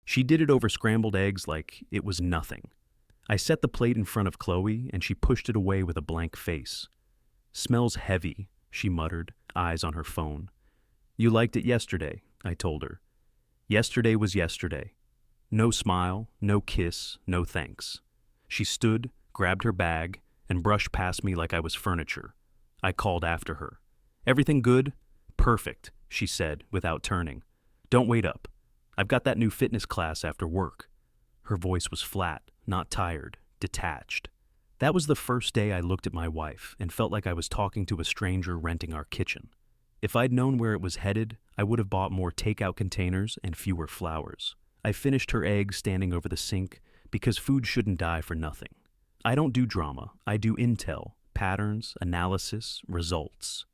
She did it over scrambled eggs like it was nothing. I set the plate in front of Chloe, and she pushed it away with a blank face. "Smells heavy," she muttered, eyes on her phone. "You liked it yesterday," I told her. Yesterday was yesterday. No smile, no kiss, no thanks. She stood, grabbed her bag, and brushed past me like I was furniture. I called after her. "Everything good?" "Perfect," she said, without turning. "Don't wait up. I've got that new fitness class after work." Her voice was flat, not tired, detached. That was the first day I looked at my wife and felt like I was talking to a stranger renting our kitchen. If I'd known where it was headed, I would have bought more takeout containers and fewer flowers. I finished her eggs standing over the sink because food shouldn't die for nothing. I don't do drama. I do intel, patterns, analysis, results.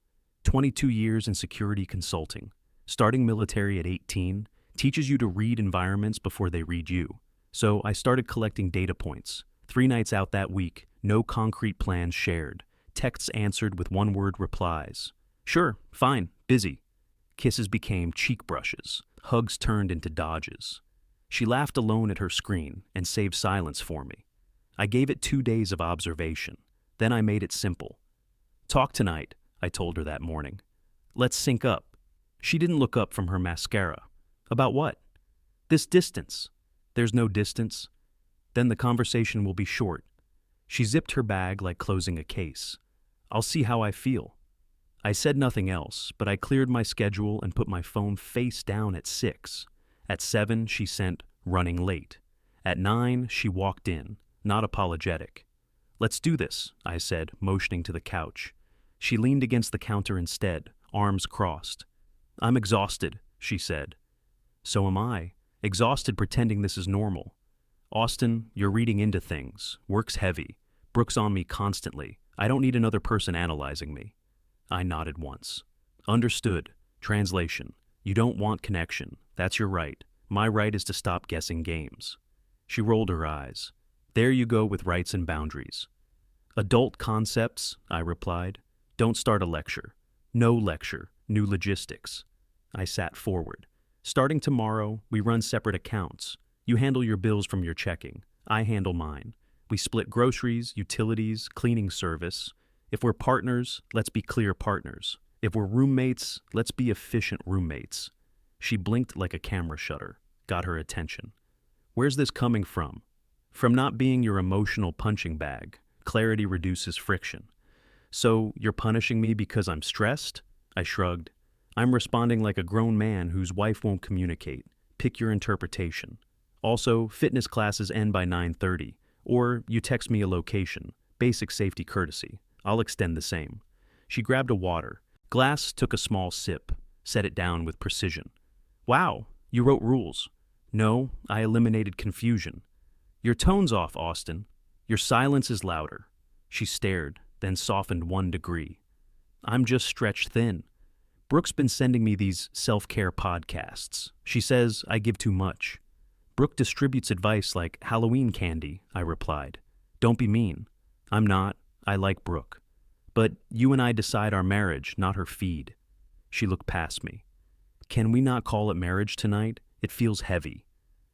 22 years in security consulting. Starting military at 18 teaches you to read environments before they read you. So I started collecting data points. 3 nights out that week, no concrete plans shared. Texts answered with one-word replies. "Sure, fine, busy." Kisses became cheek brushes. Hugs turned into dodges. She laughed alone at her screen and saved silence for me. I gave it 2 days of observation. Then I made it simple. "Talk tonight," I told her that morning. "Let's sync up." She didn't look up from her mascara. "About what?" "This distance." "There's no distance." "Then the conversation will be short." She zipped her bag like closing a case. "I'll see how I feel." I said nothing else, but I cleared my schedule and put my phone face down at 6. At 7, she sent, "Running late." At 9, she walked in, not apologetic. "Let's do this," I said, motioning to the couch. She leaned against the counter instead, arms crossed. "I'm exhausted," she said. "So am I. Exhausted pretending this is normal." "Austin, you're reading into things. Work's heavy. Brooke's on me constantly. I don't need another person analyzing me." I nodded once. "Understood. Translation. You don't want connection. That's your right. My right is to stop guessing games." She rolled her eyes. "There you go with rights and boundaries." "Adult concepts," I replied. "Don't start a lecture." "No lecture. New logistics." I sat forward. "Starting tomorrow, we run separate accounts. You handle your bills from your checking. I handle mine. We split groceries, utilities, cleaning service. If we're partners, let's be clear partners. If we're roommates, let's be efficient roommates." She blinked like a camera shutter, got her attention. "Where's this coming from?" "From not being your emotional punching bag. Clarity reduces friction." "So you're punishing me because I'm stressed?" I shrugged. "I'm responding like a grown man whose wife won't communicate. Pick your interpretation. Also, fitness classes end by 9:30, or you text me a location. Basic safety courtesy. I'll extend the same." She grabbed a water. Glass took a small sip, set it down with precision. "Wow, you wrote rules." "No, I eliminated confusion." "Your tone's off, Austin. Your silence is louder." She stared, then softened 1 degree. "I'm just stretched thin. Brooke's been sending me these self-care podcasts. She says I give too much." "Brooke distributes advice like Halloween candy," I replied. "Don't be mean." "I'm not. I like Brooke. But you and I decide our marriage, not her feed." She looked past me. "Can we not call it marriage tonight? It feels heavy."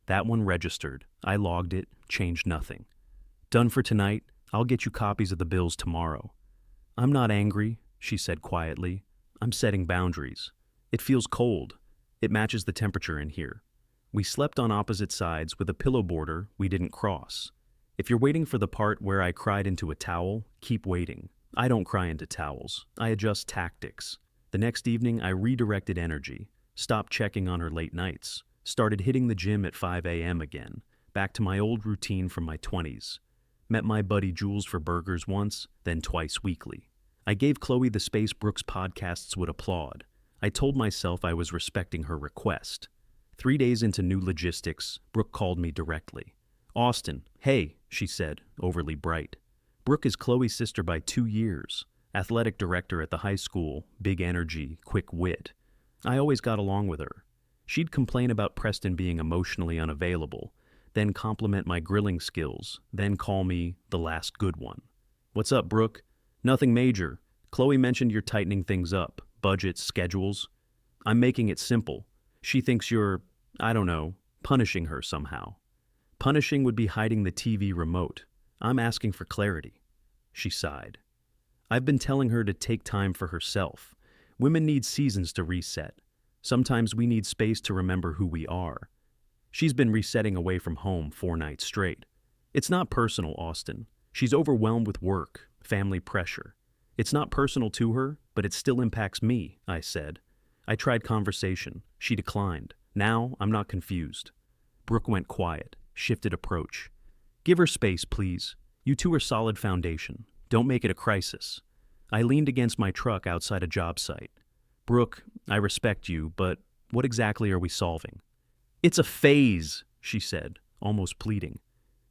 That one registered. I logged it, changed nothing. "Done for tonight. I'll get you copies of the bills tomorrow." "I'm not angry," she said quietly. "I'm setting boundaries. It feels cold. It matches the temperature in here." We slept on opposite sides with a pillow border we didn't cross. If you're waiting for the part where I cried into a towel, keep waiting. I don't cry into towels. I adjust tactics. The next evening, I redirected energy, stopped checking on her late nights, started hitting the gym at 5 a.m. again, back to my old routine from my 20s. Met my buddy Jules for burgers once, then twice weekly. I gave Chloe the space Brooke's podcasts would applaud. I told myself I was respecting her request. 3 days into new logistics, Brooke called me directly. "Austin, hey," she said, overly bright. "Brooke is Chloe's sister by 2 years. Athletic director at the high school, big energy, quick wit. I always got along with her. She'd complain about Preston being emotionally unavailable, then compliment my grilling skills, then call me the last good one. "What's up, Brooke?" "Nothing major. Chloe mentioned you're tightening things up, budgets, schedules." "I'm making it simple. She thinks you're, I don't know, punishing her somehow. Punishing would be hiding the TV remote. I'm asking for clarity. She sighed. I've been telling her to take time for herself. Women need seasons to reset. Sometimes we need space to remember who we are. She's been resetting away from home 4 nights straight. It's not personal, Austin. She's overwhelmed with work, family pressure. It's not personal to her, but it still impacts me, I said. I tried conversation. She declined. Now I'm not confused. Brooke went quiet, shifted approach. Give her space, please. You two are solid foundation. Don't make it a crisis. I leaned against my truck outside a job site. Brooke, I respect you, but what exactly are we solving? It's a phase, she said, almost pleading.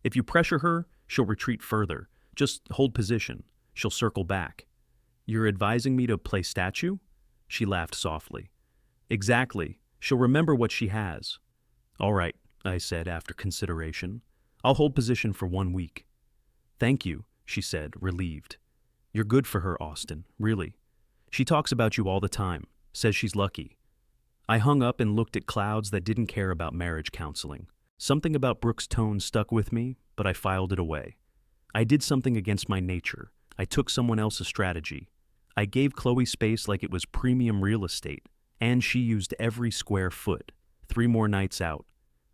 If you pressure her, she'll retreat further. Just hold position. She'll circle back. You're advising me to play statue? She laughed softly. Exactly. She'll remember what she has. All right, I said after consideration. I'll hold position for 1 week. Thank you, she said, relieved. You're good for her, Austin, really. She talks about you all the time, says she's lucky. I hung up and looked at clouds that didn't care about marriage counseling. Something about Brooke's tone stuck with me, but I filed it away. I did something against my nature. I took someone else's strategy. I gave Chloe space like it was premium real estate, and she used every square foot. 3 more nights out.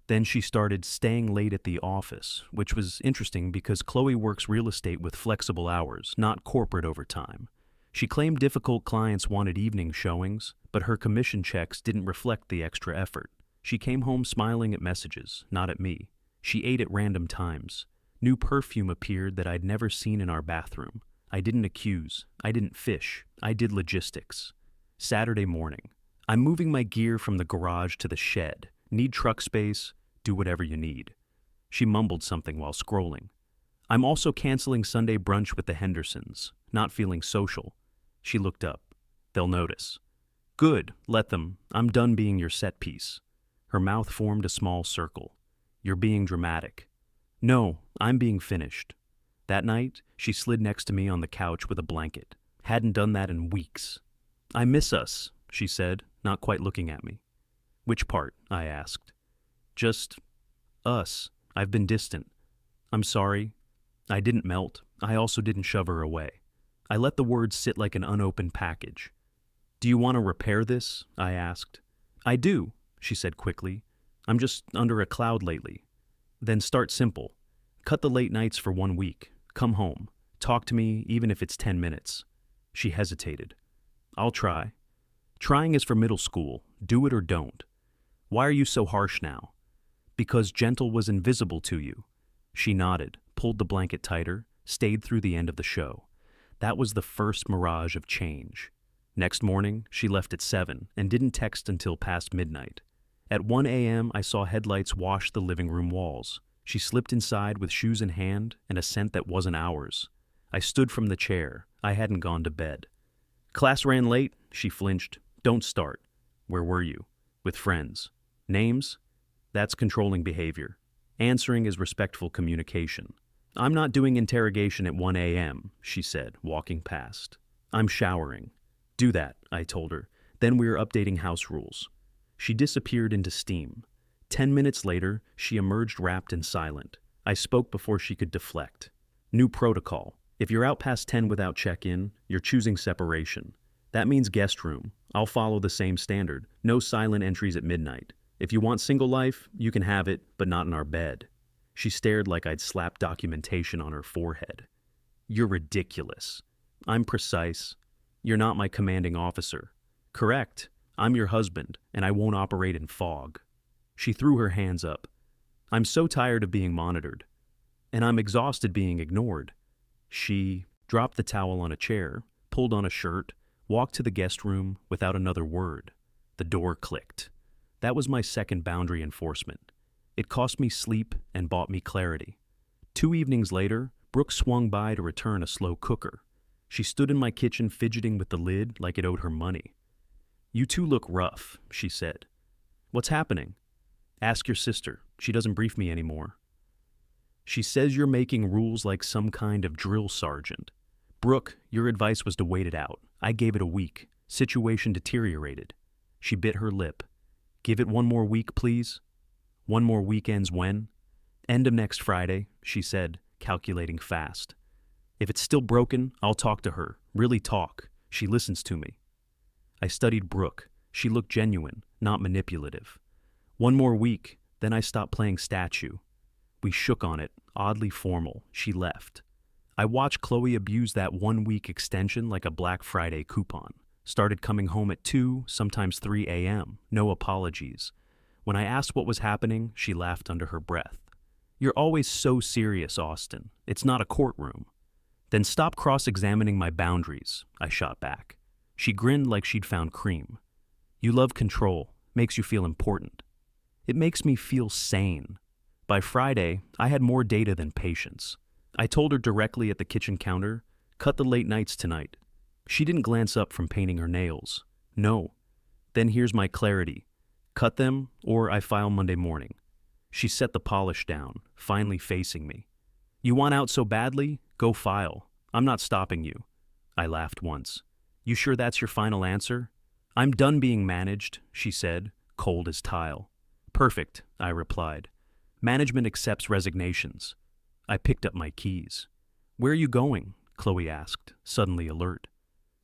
Then she started staying late at the office, which was interesting because Chloe works real estate with flexible hours, not corporate overtime. She claimed difficult clients wanted evening showings, but her commission checks didn't reflect the extra effort. She came home smiling at messages, not at me. She ate at random times. New perfume appeared that I'd never seen in our bathroom. I didn't accuse. I didn't fish. I did logistics. Saturday morning. I'm moving my gear from the garage to the shed. Need truck space? Do whatever you need. She mumbled something while scrolling. I'm also canceling Sunday brunch with the Hendersons. Not feeling social. She looked up. They'll notice. Good, let them. I'm done being your set piece. Her mouth formed a small circle. You're being dramatic. No, I'm being finished. That night, she slid next to me on the couch with a blanket. Hadn't done that in weeks. I miss us, she said, not quite looking at me. Which part? I asked. Just us. I've been distant. I'm sorry. I didn't melt. I also didn't shove her away. I let the words sit like an unopened package. Do you want to repair this? I asked. I do, she said quickly. I'm just under a cloud lately. Then start simple. Cut the late nights for 1 week. Come home. Talk to me, even if it's 10 minutes. She hesitated. I'll try. Trying is for middle school. Do it or don't. Why are you so harsh now? Because gentle was invisible to you. She nodded, pulled the blanket tighter, stayed through the end of the show. That was the first mirage of change. Next morning, she left at 7 and didn't text until past midnight. At 1 a.m., I saw headlights wash the living room walls. She slipped inside with shoes in hand and a scent that wasn't ours. I stood from the chair. I hadn't gone to bed. Class ran late, she flinched. Don't start. Where were you? With friends. Names? That's controlling behavior. Answering is respectful communication. I'm not doing interrogation at 1 a.m., she said, walking past. I'm showering. Do that, I told her. Then we're updating house rules. She disappeared into steam. 10 minutes later, she emerged wrapped and silent. I spoke before she could deflect. New protocol. If you're out past 10 without check-in, you're choosing separation. That means guest room. I'll follow the same standard. No silent entries at midnight. If you want single life, you can have it, but not in our bed. She stared like I'd slapped documentation on her forehead. You're ridiculous. I'm precise. You're not my commanding officer. Correct. I'm your husband, and I won't operate in fog. She threw her hands up. I'm so tired of being monitored. And I'm exhausted being ignored. She dropped the towel on a chair, pulled on a shirt, walked to the guest room without another word. The door clicked. That was my second boundary enforcement. It cost me sleep and bought me clarity. 2 evenings later, Brooke swung by to return a slow cooker. She stood in my kitchen fidgeting with the lid like it owed her money. You two look rough, she said. What's happening? Ask your sister. She doesn't brief me anymore. She says you're making rules like some kind of drill sergeant. Brooke, your advice was to wait it out. I gave it a week. Situation deteriorated. She bit her lip. Give it 1 more week, please. One more weekend's when? End of next Friday, she said, calculating fast. If it's still broken, I'll talk to her. Really talk. She listens to me. I studied Brooke. She looked genuine, not manipulative. One more week, then I stopped playing statue. We shook on it, oddly formal. She left. I watched Chloe abuse that 1 week extension like a Black Friday coupon. Started coming home at 2, sometimes 3 a.m. No apologies. When I asked what was happening, she laughed under her breath. You're always so serious, Austin. It's not a courtroom. Then stop cross-examining my boundaries, I shot back. She grinned like she'd found cream. You love control. Makes you feel important. It makes me feel sane. By Friday, I had more data than patience. I told her directly at the kitchen counter, cut the late nights tonight. She didn't glance up from painting her nails. No. Then here's my clarity. Cut them, or I file Monday morning. She set the polish down, finally facing me. You want out so badly? Go file. I'm not stopping you. I laughed once. You sure that's your final answer? I'm done being managed, she said, cold as tile. Perfect, I replied. Management accepts resignations. I picked up my keys. Where are you going? Chloe asked, suddenly alert.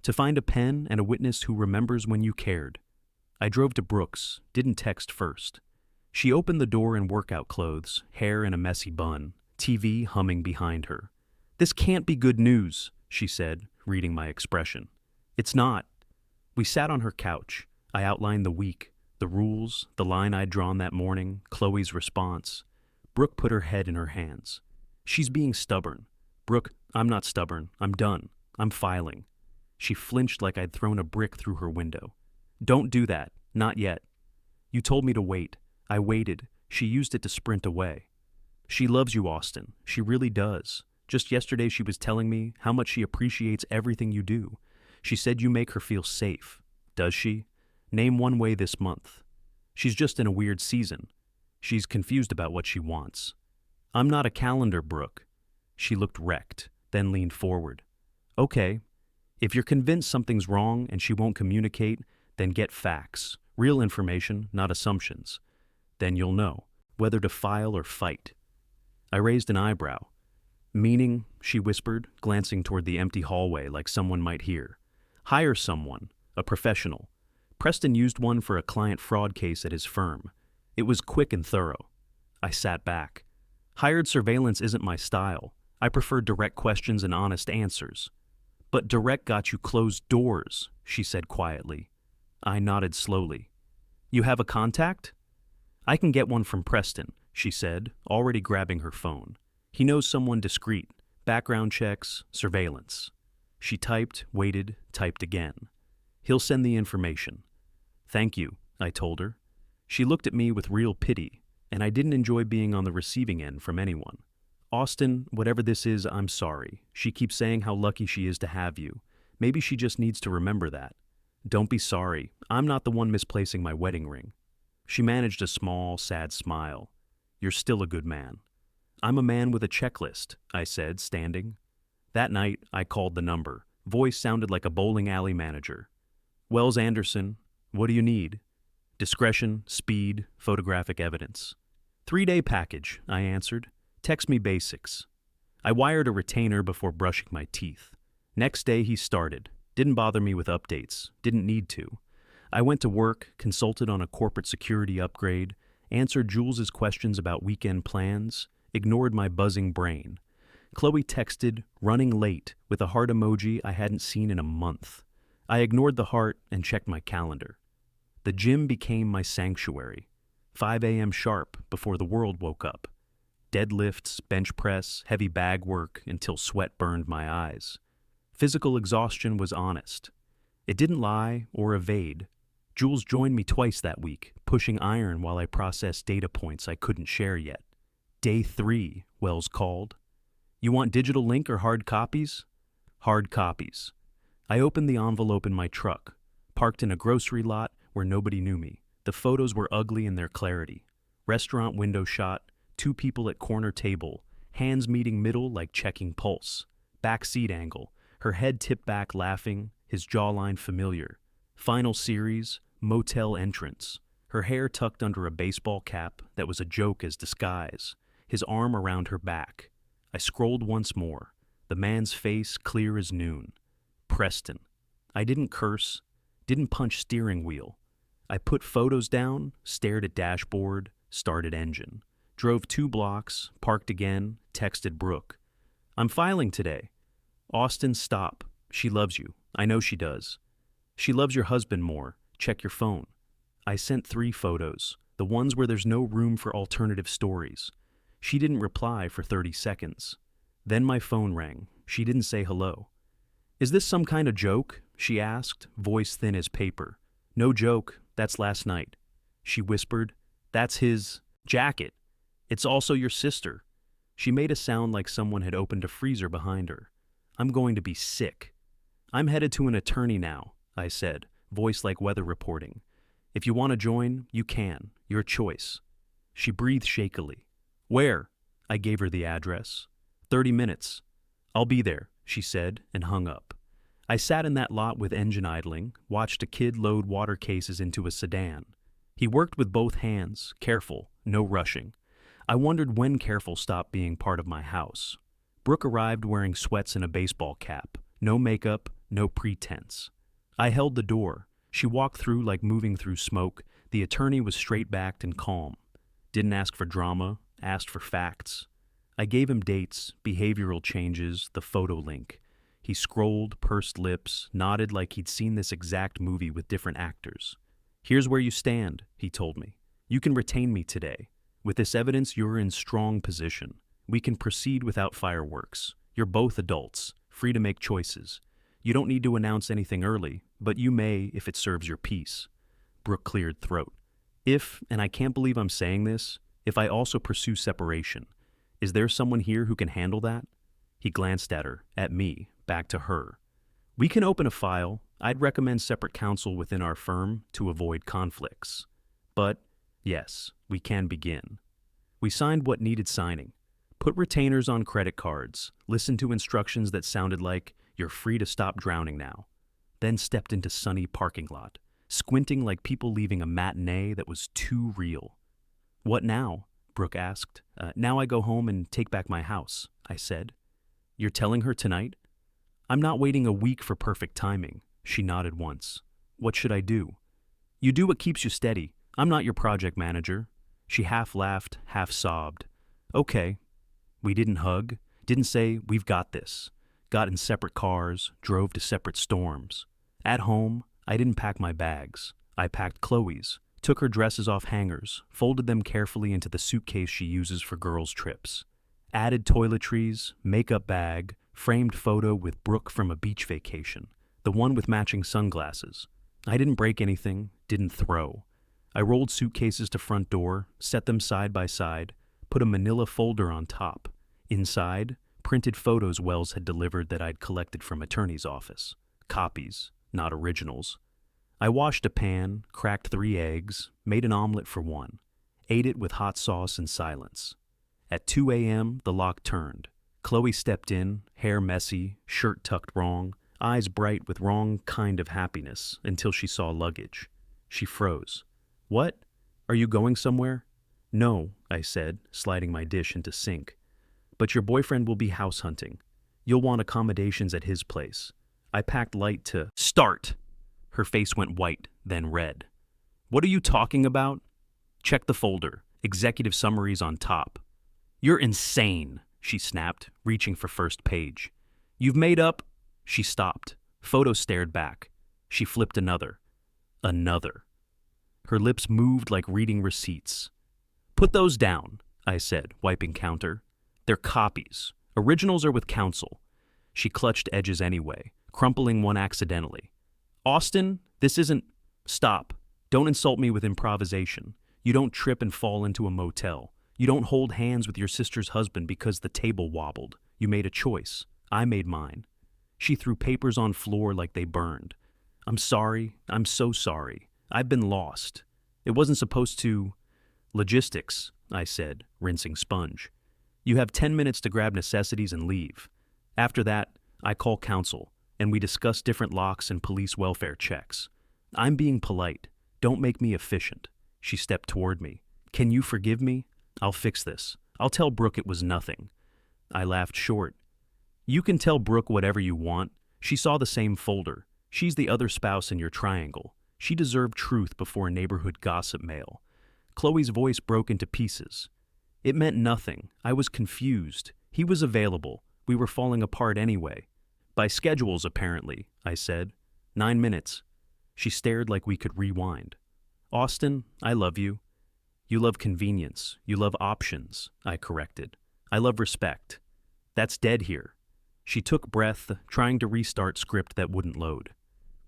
To find a pen and a witness who remembers when you cared. I drove to Brooks, didn't text first. She opened the door in workout clothes, hair in a messy bun, TV humming behind her. This can't be good news, she said, reading my expression. It's not. We sat on her couch. I outlined the week, the rules, the line I'd drawn that morning, Chloe's response. Brooke put her head in her hands. She's being stubborn. Brooke, I'm not stubborn. I'm done. I'm filing. She flinched like I'd thrown a brick through her window. Don't do that. Not yet. You told me to wait. I waited. She used it to sprint away. She loves you, Austin. She really does. Just yesterday she was telling me how much she appreciates everything you do. She said you make her feel safe. Does she? Name one way this month. She's just in a weird season. She's confused about what she wants. I'm not a calendar, Brooke. She looked wrecked, then leaned forward. Okay. If you're convinced something's wrong and she won't communicate, then get facts. Real information, not assumptions. Then you'll know whether to file or fight. I raised an eyebrow. Meaning, she whispered, glancing toward the empty hallway like someone might hear. Hire someone, a professional. Preston used one for a client fraud case at his firm. It was quick and thorough. I sat back. Hired surveillance isn't my style. I prefer direct questions and honest answers. But direct got you closed doors, she said quietly. I nodded slowly. You have a contact? I can get one from Preston, she said, already grabbing her phone. He knows someone discreet. Background checks, surveillance. She typed, waited, typed again. He'll send the information. Thank you, I told her. She looked at me with real pity, and I didn't enjoy being on the receiving end from anyone. Austin, whatever this is, I'm sorry. She keeps saying how lucky she is to have you. Maybe she just needs to remember that. Don't be sorry. I'm not the one misplacing my wedding ring. She managed a small, sad smile. You're still a good man. I'm a man with a checklist, I said, standing. That night, I called the number. Voice sounded like a bowling alley manager. Wells Anderson, what do you need? Discretion, speed, photographic evidence. 3-day package, I answered. Text me basics. I wired a retainer before brushing my teeth. Next day he started. Didn't bother me with updates. Didn't need to. I went to work, consulted on a corporate security upgrade, answered Jules's questions about weekend plans, ignored my buzzing brain. Chloe texted, running late, with a heart emoji I hadn't seen in a month. I ignored the heart and checked my calendar. The gym became my sanctuary. 5 a.m. sharp before the world woke up. Deadlifts, bench press, heavy bag work until sweat burned my eyes. Physical exhaustion was honest. It didn't lie or evade. Jules joined me twice that week, pushing iron while I processed data points I couldn't share yet. Day 3, Wells called. You want digital link or hard copies? Hard copies. I opened the envelope in my truck, parked in a grocery lot where nobody knew me. The photos were ugly in their clarity. Restaurant window shot, 2 people at corner table, hands meeting middle like checking pulse. Back seat angle, her head tipped back laughing, his jawline familiar. Final series, motel entrance. her hair tucked under a baseball cap that was a joke as disguise, his arm around her back. I scrolled once more, the man's face clear as noon. Preston. I didn't curse, didn't punch steering wheel. I put photos down, stared at dashboard, started engine. Drove 2 blocks, parked again, texted Brooke. I'm filing today. Austin, stop. She loves you. I know she does. She loves your husband more. Check your phone. I sent 3 photos, the ones where there's no room for alternative stories. She didn't reply for 30 seconds. Then my phone rang. She didn't say hello. Is this some kind of joke? She asked, voice thin as paper. No joke, that's last night. She whispered, that's his jacket. It's also your sister. She made a sound like someone had opened a freezer behind her. I'm going to be sick. I'm headed to an attorney now, I said, voice like weather reporting. If you want to join, you can. Your choice. She breathed shakily. Where? I gave her the address. 30 minutes. I'll be there, she said, and hung up. I sat in that lot with engine idling, watched a kid load water cases into a sedan. He worked with both hands, careful, no rushing. I wondered when careful stopped being part of my house. Brooke arrived wearing sweats and a baseball cap. No makeup, no pretense. I held the door. She walked through like moving through smoke. The attorney was straight-backed and calm. Didn't ask for drama, asked for facts. I gave him dates, behavioral changes, the photo link. He scrolled, pursed lips, nodded like he'd seen this exact movie with different actors. Here's where you stand, he told me. You can retain me today. With this evidence, you're in strong position. We can proceed without fireworks. You're both adults, free to make choices. You don't need to announce anything early, but you may if it serves your peace. Brooke cleared throat. If, and I can't believe I'm saying this, if I also pursue separation, is there someone here who can handle that? He glanced at her, at me, back to her. We can open a file. I'd recommend separate counsel within our firm to avoid conflicts. But, yes, we can begin. We signed what needed signing. Put retainers on credit cards, listened to instructions that sounded like, you're free to stop drowning now. Then stepped into sunny parking lot, squinting like people leaving a matinee that was too real. What now? Brooke asked. Now I go home and take back my house, I said. You're telling her tonight? I'm not waiting a week for perfect timing. She nodded once. What should I do? You do what keeps you steady. I'm not your project manager. She half laughed, half sobbed. Okay. We didn't hug, didn't say, we've got this. Got in separate cars, drove to separate storms. At home, I didn't pack my bags. I packed Chloe's, took her dresses off hangers, folded them carefully into the suitcase she uses for girls' trips. Added toiletries, makeup bag, framed photo with Brooke from a beach vacation, the one with matching sunglasses. I didn't break anything, didn't throw. I rolled suitcases to front door, set them side by side, put a manila folder on top. Inside, printed photos Wells had delivered that I'd collected from attorney's office. Copies, not originals. I washed a pan, cracked 3 eggs, made an omelet for one, ate it with hot sauce in silence. At 2 a.m., the lock turned. Chloe stepped in, hair messy, shirt tucked wrong, eyes bright with wrong kind of happiness until she saw luggage. She froze. What? Are you going somewhere? No, I said, sliding my dish into sink. But your boyfriend will be house hunting. You'll want accommodations at his place. I packed light to start. Her face went white, then red. What are you talking about? Check the folder. Executive summaries on top. You're insane, she snapped, reaching for first page. You've made up... She stopped. Photo stared back. She flipped another. Another. Her lips moved like reading receipts. Put those down, I said, wiping counter. They're copies. Originals are with counsel. She clutched edges anyway, crumpling one accidentally. Austin, this isn't... Stop. Don't insult me with improvisation. You don't trip and fall into a motel. You don't hold hands with your sister's husband because the table wobbled. You made a choice. I made mine. She threw papers on floor like they burned. I'm sorry. I'm so sorry. I've been lost. It wasn't supposed to... Logistics, I said, rinsing sponge. You have 10 minutes to grab necessities and leave. After that, I call counsel, and we discuss different locks and police welfare checks. I'm being polite. Don't make me efficient. She stepped toward me. Can you forgive me? I'll fix this. I'll tell Brooke it was nothing. I laughed short. You can tell Brooke whatever you want. She saw the same folder. She's the other spouse in your triangle. She deserved truth before neighborhood gossip mail. Chloe's voice broke into pieces. It meant nothing. I was confused. He was available. We were falling apart anyway. By schedules, apparently, I said. 9 minutes. She stared like we could rewind. Austin, I love you. You love convenience. You love options, I corrected. I love respect. That's dead here. She took breath, trying to restart script that wouldn't load.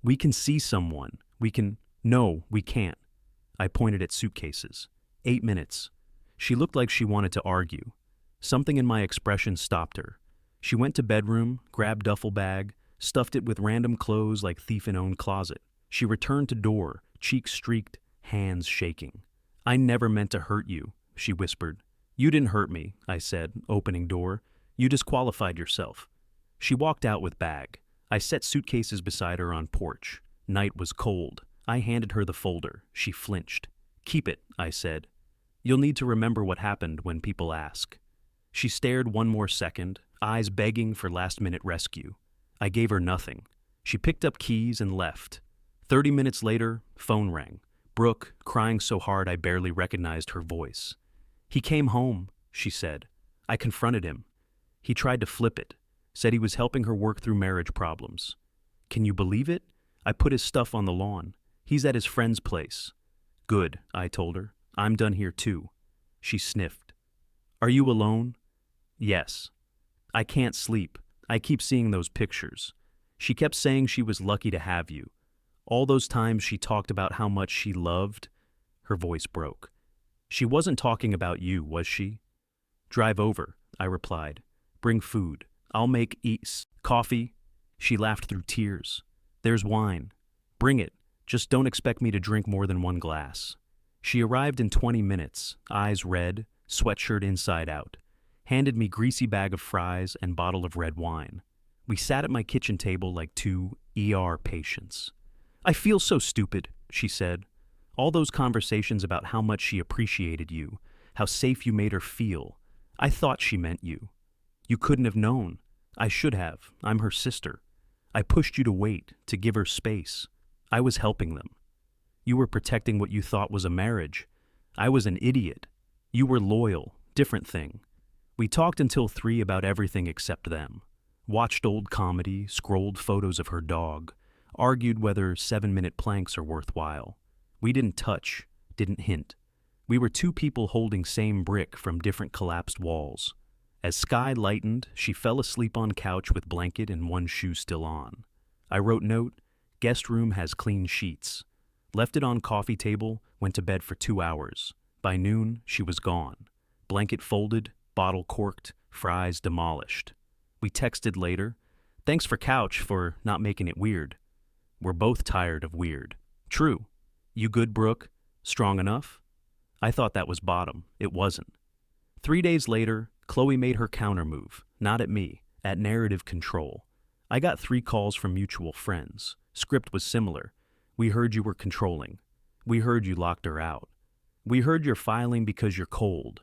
We can see someone. No, we can't. I pointed at suitcases. 8 minutes. She looked like she wanted to argue. Something in my expression stopped her. She went to bedroom, grabbed duffel bag, stuffed it with random clothes like thief in own closet. She returned to door, cheeks streaked, hands shaking. I never meant to hurt you, she whispered. You didn't hurt me, I said, opening door. You disqualified yourself. She walked out with bag. I set suitcases beside her on porch. Night was cold. I handed her the folder. She flinched. Keep it, I said. You'll need to remember what happened when people ask. She stared one more second, eyes begging for last-minute rescue. I gave her nothing. She picked up keys and left. 30 minutes later, phone rang. Brooke, crying so hard I barely recognized her voice. He came home, she said. I confronted him. He tried to flip it, said he was helping her work through marriage problems. Can you believe it? I put his stuff on the lawn. He's at his friend's place. Good, I told her. I'm done here too. She sniffed. Are you alone? Yes. I can't sleep. I keep seeing those pictures. She kept saying she was lucky to have you. All those times she talked about how much she loved. Her voice broke. She wasn't talking about you, was she? Drive over, I replied. Bring food. I'll make coffee. She laughed through tears. There's wine. Bring it. Just don't expect me to drink more than 1 glass. She arrived in 20 minutes, eyes red, sweatshirt inside out, handed me greasy bag of fries and bottle of red wine. We sat at my kitchen table like 2 ER patients. I feel so stupid, she said. All those conversations about how much she appreciated you, how safe you made her feel. I thought she meant you. You couldn't have known. I should have. I'm her sister. I pushed you to wait, to give her space. I was helping them. You were protecting what you thought was a marriage. I was an idiot. You were loyal. Different thing. We talked until 3 about everything except them. Watched old comedy, scrolled photos of her dog, argued whether 7-minute planks are worthwhile. We didn't touch, didn't hint. We were 2 people holding same brick from different collapsed walls. As sky lightened, she fell asleep on couch with blanket and 1 shoe still on. I wrote note, guest room has clean sheets. Left it on coffee table, went to bed for 2 hours. By noon, she was gone. Blanket folded, bottle corked, fries demolished. We texted later. Thanks for couch for not making it weird. We're both tired of weird. True. You good, Brooke? Strong enough? I thought that was bottom. It wasn't. 3 days later, Chloe made her countermove, not at me, at narrative control. I got 3 calls from mutual friends. Script was similar. We heard you were controlling. We heard you locked her out. We heard you're filing because you're cold.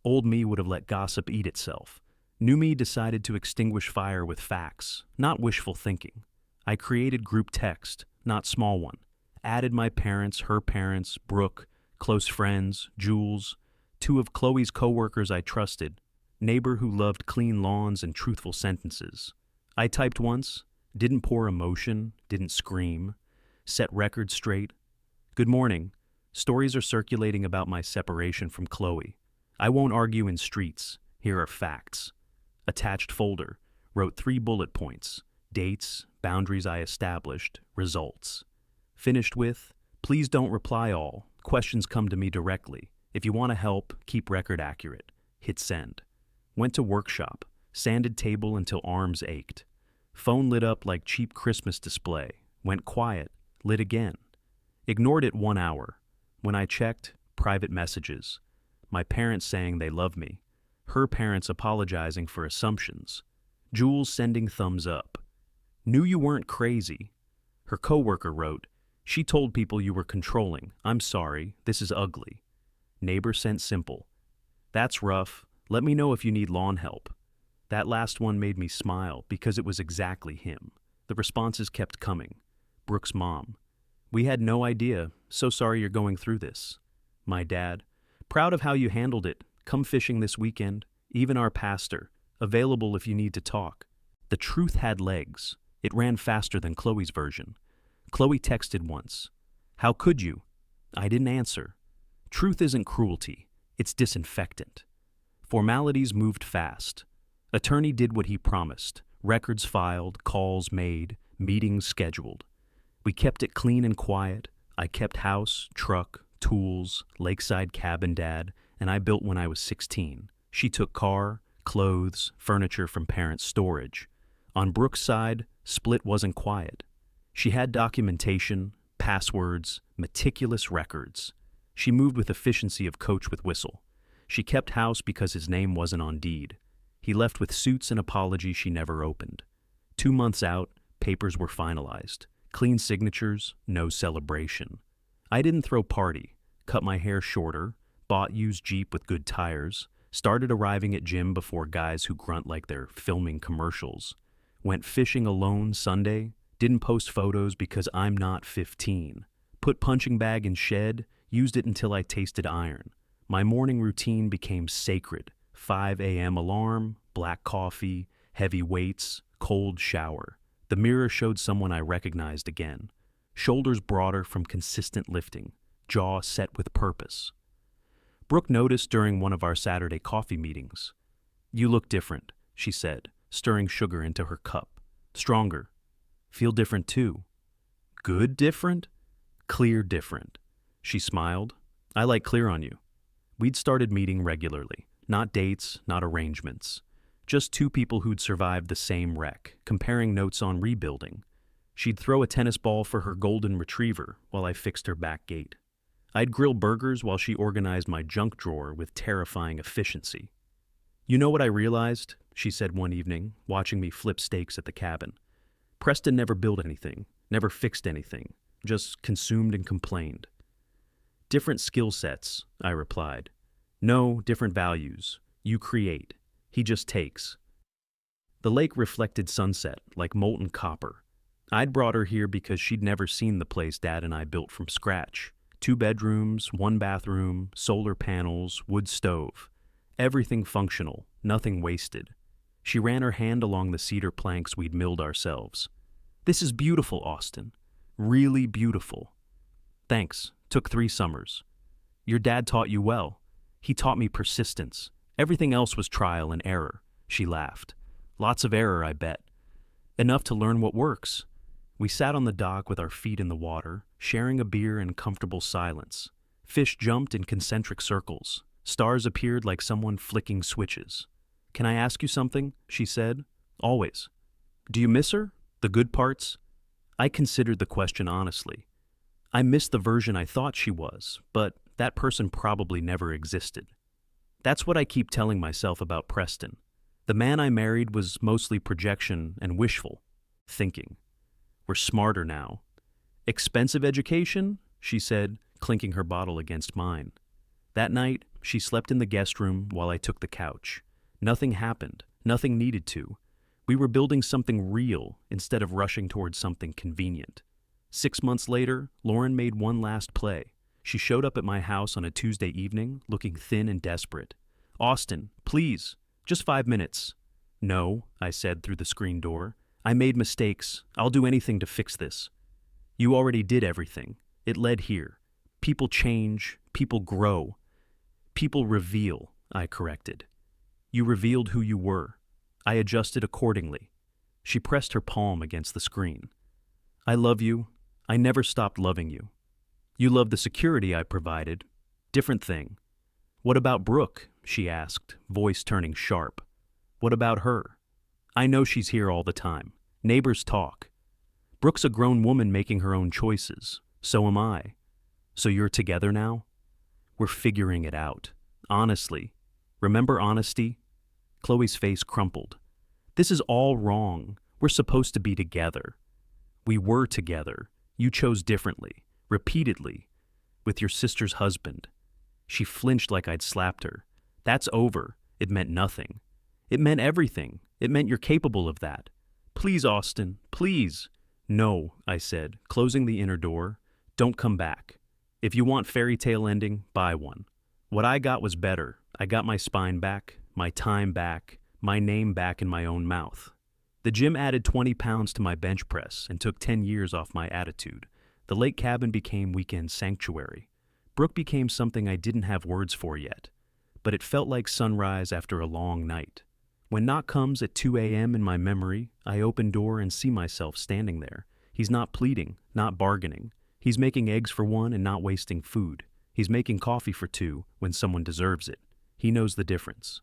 Old me would have let gossip eat itself. New me decided to extinguish fire with facts, not wishful thinking. I created group text, not small one. Added my parents, her parents, Brooke, close friends, Jules, 2 of Chloe's coworkers I trusted, neighbor who loved clean lawns and truthful sentences. I typed once, didn't pour emotion, didn't scream, set record straight. Good morning. Stories are circulating about my separation from Chloe. I won't argue in streets. Here are facts. Attached folder. Wrote 3 bullet points. Dates, boundaries I established, results. Finished with, please don't reply all. Questions come to me directly. If you want to help, keep record accurate. Hit send. Went to workshop. Sanded table until arms ached. Phone lit up like cheap Christmas display. Went quiet. Lit again. Ignored it 1 hour. When I checked, private messages. My parents saying they love me. Her parents apologizing for assumptions. Jules sending thumbs up. Knew you weren't crazy. Her coworker wrote, She told people you were controlling. I'm sorry, this is ugly. Neighbor sent simple. That's rough. Let me know if you need lawn help. That last one made me smile because it was exactly him. The responses kept coming. Brooke's mom. We had no idea. So sorry you're going through this. My dad. Proud of how you handled it. Come fishing this weekend. Even our pastor. Available if you need to talk. The truth had legs. It ran faster than Chloe's version. Chloe texted once. How could you? I didn't answer. Truth isn't cruelty. It's disinfectant. Formalities moved fast. Attorney did what he promised. Records filed, calls made, meetings scheduled. We kept it clean and quiet. I kept house, truck, tools, lakeside cabin dad, and I built when I was 16. She took car, clothes, furniture from parents' storage. On Brooke's side, split wasn't quiet. She had documentation, passwords, meticulous records. She moved with efficiency of coach with whistle. She kept house because his name wasn't on deed. He left with suits and apology she never opened. 2 months out, papers were finalized. Clean signatures, no celebration. I didn't throw party, cut my hair shorter, bought used Jeep with good tires, started arriving at gym before guys who grunt like they're filming commercials, went fishing alone Sunday, didn't post photos because I'm not 15, put punching bag in shed, used it until I tasted iron. My morning routine became sacred. 5 a.m. alarm, black coffee, heavy weights, cold shower. The mirror showed someone I recognized again. Shoulders broader from consistent lifting, jaw set with purpose. Brooke noticed during one of our Saturday coffee meetings. You look different, she said, stirring sugar into her cup. Stronger. Feel different too. Good different? Clear different. She smiled. I like clear on you. We'd started meeting regularly. Not dates, not arrangements. Just two people who'd survived the same wreck, comparing notes on rebuilding. She'd throw a tennis ball for her golden retriever while I fixed her back gate. I'd grill burgers while she organized my junk drawer with terrifying efficiency. You know what I realized? She said one evening, watching me flip steaks at the cabin. Preston never built anything, never fixed anything, just consumed and complained. Different skill sets, I replied. No, different values. You create. He just takes. The lake reflected sunset like molten copper. I'd brought her here because she'd never seen the place Dad and I built from scratch. 2 bedrooms, 1 bathroom, solar panels, wood stove. Everything functional, nothing wasted. She ran her hand along the cedar planks we'd milled ourselves. This is beautiful, Austin. Really beautiful. Thanks. Took 3 summers. Your dad taught you well. He taught me persistence. Everything else was trial and error. She laughed. Lots of error, I bet. Enough to learn what works. We sat on the dock with our feet in the water, sharing a beer in comfortable silence. Fish jumped in concentric circles. Stars appeared like someone flicking switches. Can I ask you something? She said. Always. Do you miss her? The good parts? I considered the question honestly. I missed the version I thought she was, but that person probably never existed. That's what I keep telling myself about Preston. The man I married was mostly projection and wishful thinking. We're smarter now. Expensive education? She said, clinking her bottle against mine. That night, she slept in the guest room while I took the couch. Nothing happened. Nothing needed to. We were building something real instead of rushing towards something convenient. 6 months later, Lauren made one last play. She showed up at my house on a Tuesday evening, looking thin and desperate. Austin, please, just 5 minutes. No, I said through the screen door. I made mistakes. I'll do anything to fix this. You already did everything. It led here. People change. People grow. People reveal, I corrected. You revealed who you were. I adjusted accordingly. She pressed her palm against the screen. I love you. I never stopped loving you. You love the security I provided. Different thing. What about Brooke? She asked, voice turning sharp. What about her? I know she's here all the time. Neighbors talk. Brooke's a grown woman making her own choices. So am I. So you're together now? We're figuring it out. Honestly. Remember honesty? Chloe's face crumpled. This is all wrong. We're supposed to be together. We were together. You chose differently, repeatedly, with your sister's husband. She flinched like I'd slapped her. That's over. It meant nothing. It meant everything. It meant you're capable of that. Please, Austin, please. No, I said, closing the inner door. Don't come back. If you want fairy tale ending, buy one. What I got was better. I got my spine back, my time back, my name back in my own mouth. The gym added 20 pounds to my bench press and took 10 years off my attitude. The lake cabin became weekend sanctuary. Brooke became something I didn't have words for yet, but it felt like sunrise after a long night. When knock comes at 2 a.m. in my memory, I open door and see myself standing there. He's not pleading, not bargaining. He's making eggs for one and not wasting food. He's making coffee for two when someone deserves it. He knows the difference.